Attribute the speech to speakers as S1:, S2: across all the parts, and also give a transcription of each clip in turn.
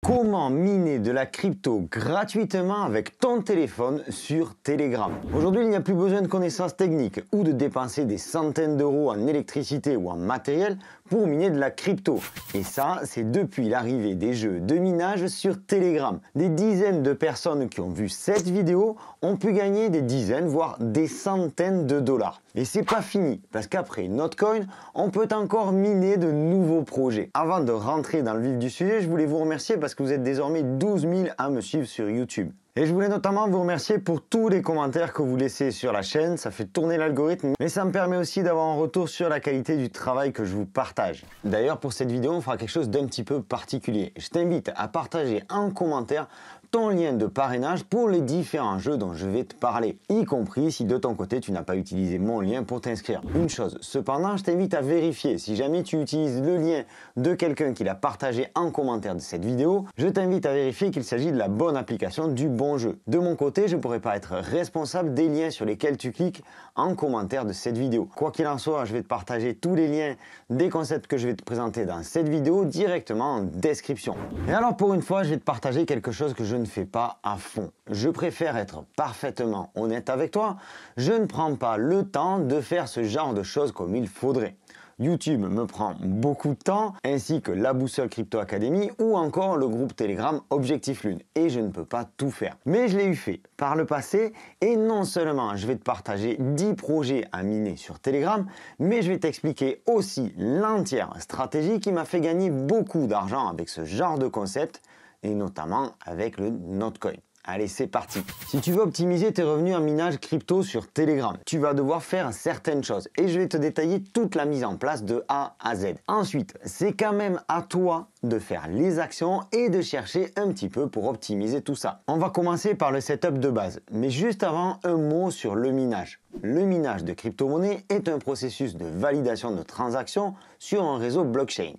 S1: Comment miner de la crypto gratuitement avec ton téléphone sur Telegram? Aujourd'hui, il n'y a plus besoin de connaissances techniques ou de dépenser des centaines d'euros en électricité ou en matériel pour miner de la crypto. Et ça, c'est depuis l'arrivée des jeux de minage sur Telegram. Des dizaines de personnes qui ont vu cette vidéo ont pu gagner des dizaines, voire des centaines de dollars. Et c'est pas fini, parce qu'après Notcoin, on peut encore miner de nouveaux projets. Avant de rentrer dans le vif du sujet, je voulais vous remercier parce que vous êtes désormais 12 000 à me suivre sur YouTube. Et je voulais notamment vous remercier pour tous les commentaires que vous laissez sur la chaîne, ça fait tourner l'algorithme, mais ça me permet aussi d'avoir un retour sur la qualité du travail que je vous partage. D'ailleurs, pour cette vidéo, on fera quelque chose d'un petit peu particulier. Je t'invite à partager en commentaire ton lien de parrainage pour les différents jeux dont je vais te parler, y compris si de ton côté tu n'as pas utilisé mon lien pour t'inscrire. Une chose, cependant, je t'invite à vérifier. Si jamais tu utilises le lien de quelqu'un qui l'a partagé en commentaire de cette vidéo, je t'invite à vérifier qu'il s'agit de la bonne application du bon jeu. De mon côté, je ne pourrai pas être responsable des liens sur lesquels tu cliques en commentaire de cette vidéo. Quoi qu'il en soit, je vais te partager tous les liens des concepts que je vais te présenter dans cette vidéo directement en description. Et alors pour une fois, je vais te partager quelque chose que je ne fais pas à fond. Je préfère être parfaitement honnête avec toi. Je ne prends pas le temps de faire ce genre de choses comme il faudrait. YouTube me prend beaucoup de temps, ainsi que la Boussole Crypto Academy ou encore le groupe Telegram Objectif Lune. Et je ne peux pas tout faire. Mais je l'ai eu fait par le passé et non seulement je vais te partager 10 projets à miner sur Telegram, mais je vais t'expliquer aussi l'entière stratégie qui m'a fait gagner beaucoup d'argent avec ce genre de concept et notamment avec le Notcoin. Allez, c'est parti. Si tu veux optimiser tes revenus en minage crypto sur Telegram, tu vas devoir faire certaines choses et je vais te détailler toute la mise en place de A à Z. Ensuite, c'est quand même à toi de faire les actions et de chercher un petit peu pour optimiser tout ça. On va commencer par le setup de base, mais juste avant, un mot sur le minage. Le minage de crypto-monnaie est un processus de validation de transactions sur un réseau blockchain.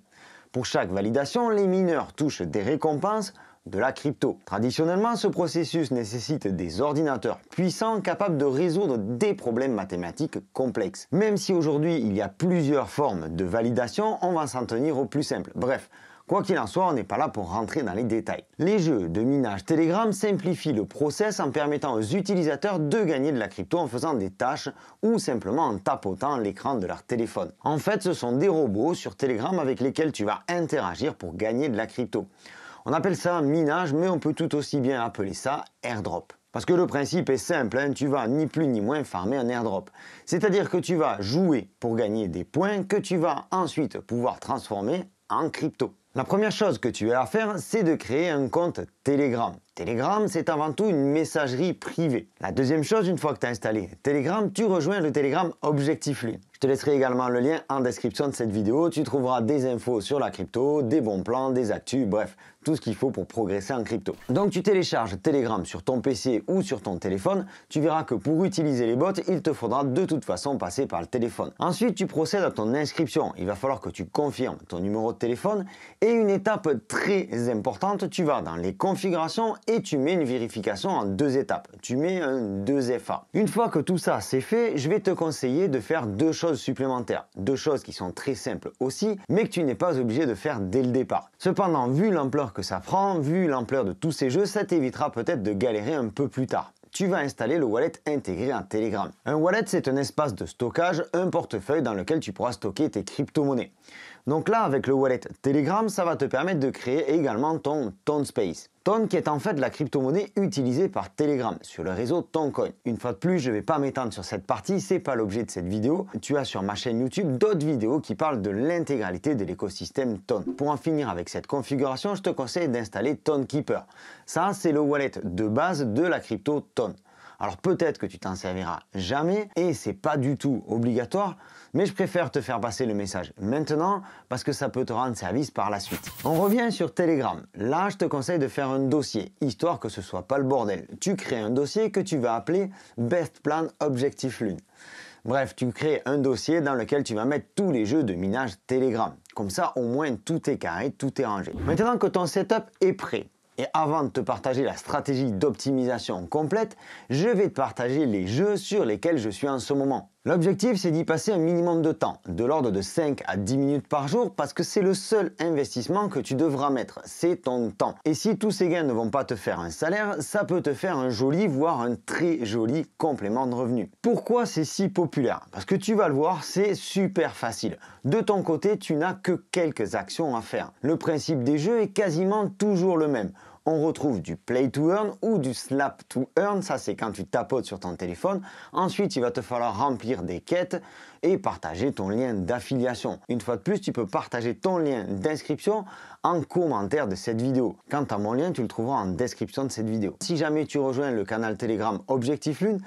S1: Pour chaque validation, les mineurs touchent des récompenses de la crypto. Traditionnellement, ce processus nécessite des ordinateurs puissants capables de résoudre des problèmes mathématiques complexes. Même si aujourd'hui il y a plusieurs formes de validation, on va s'en tenir au plus simple. Bref, quoi qu'il en soit, on n'est pas là pour rentrer dans les détails. Les jeux de minage Telegram simplifient le process en permettant aux utilisateurs de gagner de la crypto en faisant des tâches ou simplement en tapotant l'écran de leur téléphone. En fait, ce sont des robots sur Telegram avec lesquels tu vas interagir pour gagner de la crypto. On appelle ça minage, mais on peut tout aussi bien appeler ça airdrop. Parce que le principe est simple, tu vas ni plus ni moins farmer un airdrop. C'est-à-dire que tu vas jouer pour gagner des points que tu vas ensuite pouvoir transformer en crypto. La première chose que tu as à faire, c'est de créer un compte Telegram. Telegram, c'est avant tout une messagerie privée. La deuxième chose, une fois que tu as installé Telegram, tu rejoins le Telegram Objectif Lune. Je te laisserai également le lien en description de cette vidéo. Tu trouveras des infos sur la crypto, des bons plans, des actus, bref, tout ce qu'il faut pour progresser en crypto. Donc tu télécharges Telegram sur ton PC ou sur ton téléphone. Tu verras que pour utiliser les bots, il te faudra de toute façon passer par le téléphone. Ensuite, tu procèdes à ton inscription. Il va falloir que tu confirmes ton numéro de téléphone. Et une étape très importante, tu vas dans les configurations et tu mets une vérification en 2 étapes. Tu mets un 2FA. Une fois que tout ça c'est fait, je vais te conseiller de faire 2 choses supplémentaires. 2 choses qui sont très simples aussi, mais que tu n'es pas obligé de faire dès le départ. Cependant, vu l'ampleur que ça prend, vu l'ampleur de tous ces jeux, ça t'évitera peut-être de galérer un peu plus tard. Tu vas installer le wallet intégré en Telegram. Un wallet, c'est un espace de stockage, un portefeuille dans lequel tu pourras stocker tes crypto-monnaies. Donc là, avec le wallet Telegram, ça va te permettre de créer également ton TonSpace. Ton qui est en fait la crypto-monnaie utilisée par Telegram sur le réseau Toncoin. Une fois de plus, je ne vais pas m'étendre sur cette partie, c'est pas l'objet de cette vidéo. Tu as sur ma chaîne YouTube d'autres vidéos qui parlent de l'intégralité de l'écosystème Ton. Pour en finir avec cette configuration, je te conseille d'installer TonKeeper. Ça, c'est le wallet de base de la crypto Ton. Alors peut-être que tu t'en serviras jamais et c'est pas du tout obligatoire, mais je préfère te faire passer le message maintenant parce que ça peut te rendre service par la suite. On revient sur Telegram. Là, je te conseille de faire un dossier, histoire que ce soit pas le bordel. Tu crées un dossier que tu vas appeler Best Plan Objectif Lune. Bref, tu crées un dossier dans lequel tu vas mettre tous les jeux de minage Telegram. Comme ça, au moins, tout est carré, tout est rangé. Maintenant que ton setup est prêt, et avant de te partager la stratégie d'optimisation complète, je vais te partager les jeux sur lesquels je suis en ce moment. L'objectif, c'est d'y passer un minimum de temps, de l'ordre de 5 à 10 minutes par jour, parce que c'est le seul investissement que tu devras mettre, c'est ton temps. Et si tous ces gains ne vont pas te faire un salaire, ça peut te faire un joli, voire un très joli complément de revenus. Pourquoi c'est si populaire? Parce que tu vas le voir, c'est super facile. De ton côté, tu n'as que quelques actions à faire. Le principe des jeux est quasiment toujours le même. On retrouve du play to earn ou du slap to earn, ça c'est quand tu tapotes sur ton téléphone. Ensuite, il va te falloir remplir des quêtes et partager ton lien d'affiliation. Une fois de plus, tu peux partager ton lien d'inscription en commentaire de cette vidéo. Quant à mon lien, tu le trouveras en description de cette vidéo. Si jamais tu rejoins le canal Telegram Objectif Lune,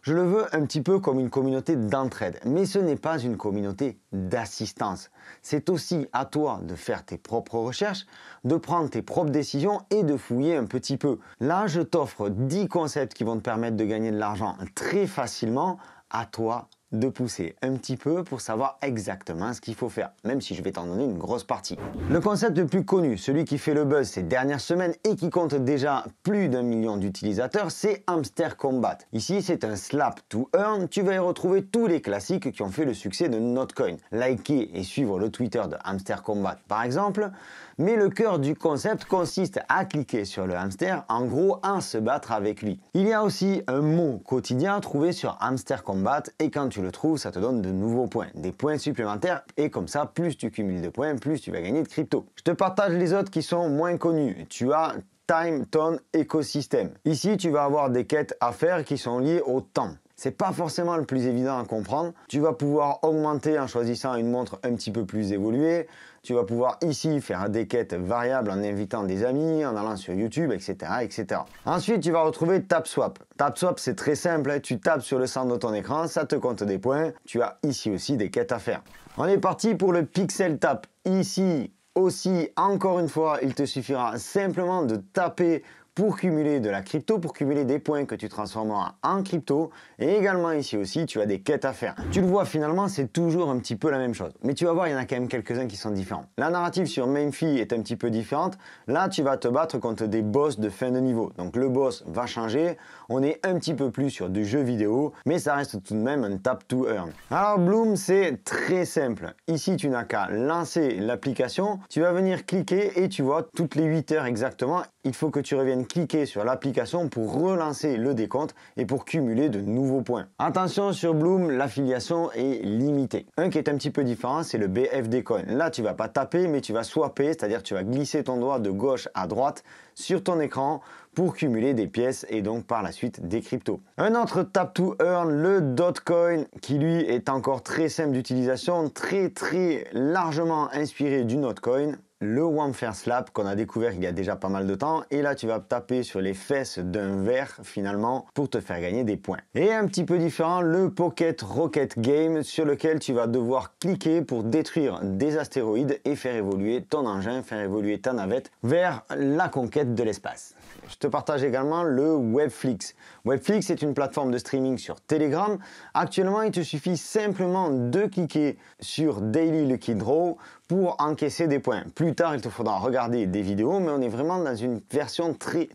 S1: je le veux un petit peu comme une communauté d'entraide, mais ce n'est pas une communauté d'assistance. C'est aussi à toi de faire tes propres recherches, de prendre tes propres décisions et de fouiller un petit peu. Là, je t'offre 10 concepts qui vont te permettre de gagner de l'argent très facilement. À toi de pousser un petit peu pour savoir exactement ce qu'il faut faire, même si je vais t'en donner une grosse partie. Le concept le plus connu, celui qui fait le buzz ces dernières semaines et qui compte déjà plus d'1 million d'utilisateurs, c'est Hamster Kombat. Ici, c'est un slap to earn. Tu vas y retrouver tous les classiques qui ont fait le succès de Notcoin. Liker et suivre le Twitter de Hamster Kombat, par exemple. Mais le cœur du concept consiste à cliquer sur le hamster, en gros à se battre avec lui. Il y a aussi un mot quotidien trouvé sur Hamster Kombat et quand tu le trouves, ça te donne de nouveaux points, des points supplémentaires et comme ça, plus tu cumules de points, plus tu vas gagner de crypto. Je te partage les autres qui sont moins connus. Tu as Time, Tone, Écosystème. Ici, tu vas avoir des quêtes à faire qui sont liées au temps. C'est pas forcément le plus évident à comprendre. Tu vas pouvoir augmenter en choisissant une montre un petit peu plus évoluée. Tu vas pouvoir ici faire des quêtes variables en invitant des amis, en allant sur YouTube, etc., etc. Ensuite, tu vas retrouver TapSwap. TapSwap, c'est très simple. Hein. Tu tapes sur le centre de ton écran, ça te compte des points. Tu as ici aussi des quêtes à faire. On est parti pour le Pixel Tap. Ici aussi, encore une fois, il te suffira simplement de taper pour cumuler de la crypto, pour cumuler des points que tu transformeras en crypto. Et également ici aussi, tu as des quêtes à faire. Tu le vois, finalement, c'est toujours un petit peu la même chose. Mais tu vas voir, il y en a quand même quelques-uns qui sont différents. La narrative sur Memphis est un petit peu différente. Là, tu vas te battre contre des boss de fin de niveau. Donc le boss va changer. On est un petit peu plus sur du jeu vidéo, mais ça reste tout de même un tap to earn. Alors Bloom, c'est très simple. Ici, tu n'as qu'à lancer l'application. Tu vas venir cliquer et tu vois, toutes les 8 heures exactement, il faut que tu reviennes cliquer sur l'application pour relancer le décompte et pour cumuler de nouveaux points. Attention, sur Bloom, l'affiliation est limitée. Un qui est un petit peu différent, c'est le BFD Coin. Là, tu vas pas taper, mais tu vas swapper, c'est-à-dire tu vas glisser ton doigt de gauche à droite sur ton écran pour cumuler des pièces et donc par la suite des cryptos. Un autre tap to earn, le Dotcoin, qui lui est encore très simple d'utilisation, très largement inspiré du Notcoin. Le One Fair Slap qu'on a découvert il y a déjà pas mal de temps et là tu vas taper sur les fesses d'un verre finalement pour te faire gagner des points. Et un petit peu différent, le Pocket Rocket Game sur lequel tu vas devoir cliquer pour détruire des astéroïdes et faire évoluer ton engin, faire évoluer ta navette vers la conquête de l'espace. Je te partage également le Webflix. Webflix est une plateforme de streaming sur Telegram. Actuellement, il te suffit simplement de cliquer sur Daily Lucky Draw pour encaisser des points. Plus tard, il te faudra regarder des vidéos, mais on est vraiment dans une version très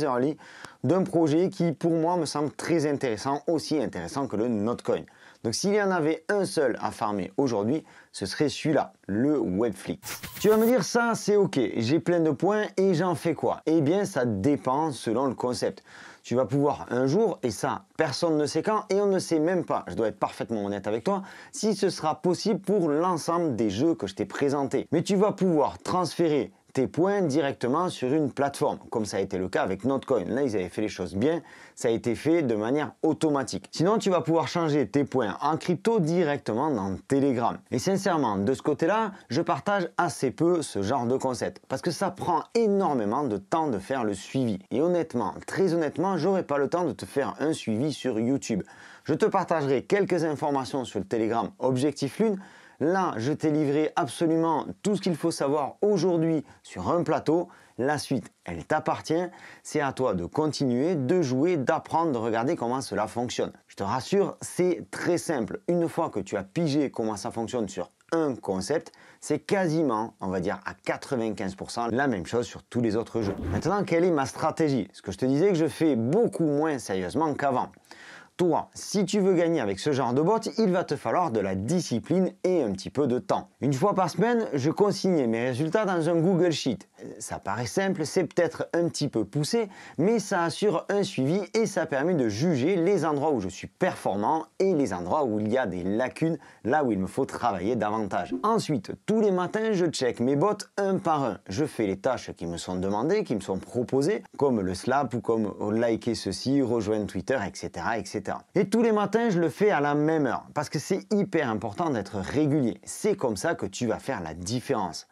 S1: early d'un projet qui, pour moi, me semble très intéressant, aussi intéressant que le Notcoin. Donc s'il y en avait un seul à farmer aujourd'hui, ce serait celui-là, le Webflix. Tu vas me dire, ça c'est ok, j'ai plein de points et j'en fais quoi? Eh bien ça dépend selon le concept. Tu vas pouvoir un jour, et ça personne ne sait quand, et on ne sait même pas, je dois être parfaitement honnête avec toi, si ce sera possible pour l'ensemble des jeux que je t'ai présentés. Mais tu vas pouvoir transférer tes points directement sur une plateforme, comme ça a été le cas avec Notcoin. Là, ils avaient fait les choses bien, ça a été fait de manière automatique. Sinon, tu vas pouvoir changer tes points en crypto directement dans Telegram. Et sincèrement, de ce côté-là, je partage assez peu ce genre de concept, parce que ça prend énormément de temps de faire le suivi. Et honnêtement, très honnêtement, j'aurais pas le temps de te faire un suivi sur YouTube. Je te partagerai quelques informations sur le Telegram Objectif Lune. Là, je t'ai livré absolument tout ce qu'il faut savoir aujourd'hui sur un plateau. La suite, elle t'appartient. C'est à toi de continuer, de jouer, d'apprendre, de regarder comment cela fonctionne. Je te rassure, c'est très simple. Une fois que tu as pigé comment ça fonctionne sur un concept, c'est quasiment, on va dire à 95% la même chose sur tous les autres jeux. Maintenant, quelle est ma stratégie? Ce que je te disais que je fais beaucoup moins sérieusement qu'avant. toi. Si tu veux gagner avec ce genre de bot, il va te falloir de la discipline et un petit peu de temps. Une fois par semaine, je consignais mes résultats dans un Google Sheet. Ça paraît simple, c'est peut-être un petit peu poussé, mais ça assure un suivi et ça permet de juger les endroits où je suis performant et les endroits où il y a des lacunes, là où il me faut travailler davantage. Ensuite, tous les matins, je check mes bots un par un. Je fais les tâches qui me sont demandées, qui me sont proposées, comme le slap ou comme liker ceci, rejoindre Twitter, etc., etc. Et tous les matins, je le fais à la même heure, parce que c'est hyper important d'être régulier. C'est comme ça que tu vas faire la différence.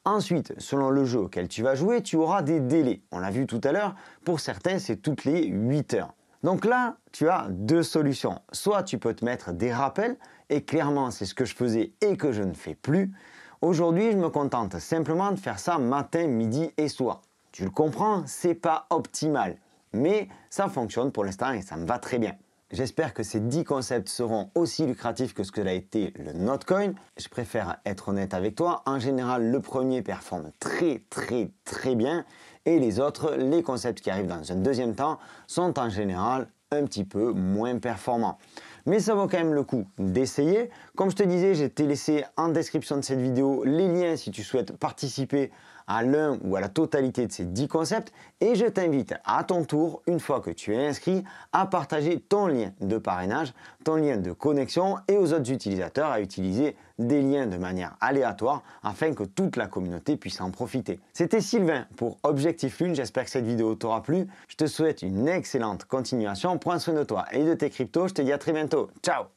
S1: Ensuite, selon le jeu auquel tu vas jouer, tu auras des délais. On l'a vu tout à l'heure, pour certains, c'est toutes les 8 heures. Donc là, tu as deux solutions. Soit tu peux te mettre des rappels, et clairement, c'est ce que je faisais et que je ne fais plus. Aujourd'hui, je me contente simplement de faire ça matin, midi et soir. Tu le comprends, c'est pas optimal, mais ça fonctionne pour l'instant et ça me va très bien. J'espère que ces 10 concepts seront aussi lucratifs que ce que l'a été le Notcoin. Je préfère être honnête avec toi. En général, le premier performe très bien et les autres, les concepts qui arrivent dans un deuxième temps, sont en général un petit peu moins performants. Mais ça vaut quand même le coup d'essayer. Comme je te disais, j'ai t'ai laissé en description de cette vidéo les liens si tu souhaites participer à l'un ou à la totalité de ces 10 concepts et je t'invite à ton tour, une fois que tu es inscrit, à partager ton lien de parrainage, ton lien de connexion et aux autres utilisateurs à utiliser des liens de manière aléatoire afin que toute la communauté puisse en profiter. C'était Sylvain pour Objectif Lune, j'espère que cette vidéo t'aura plu. Je te souhaite une excellente continuation, prends soin de toi et de tes cryptos, je te dis à très bientôt. Ciao!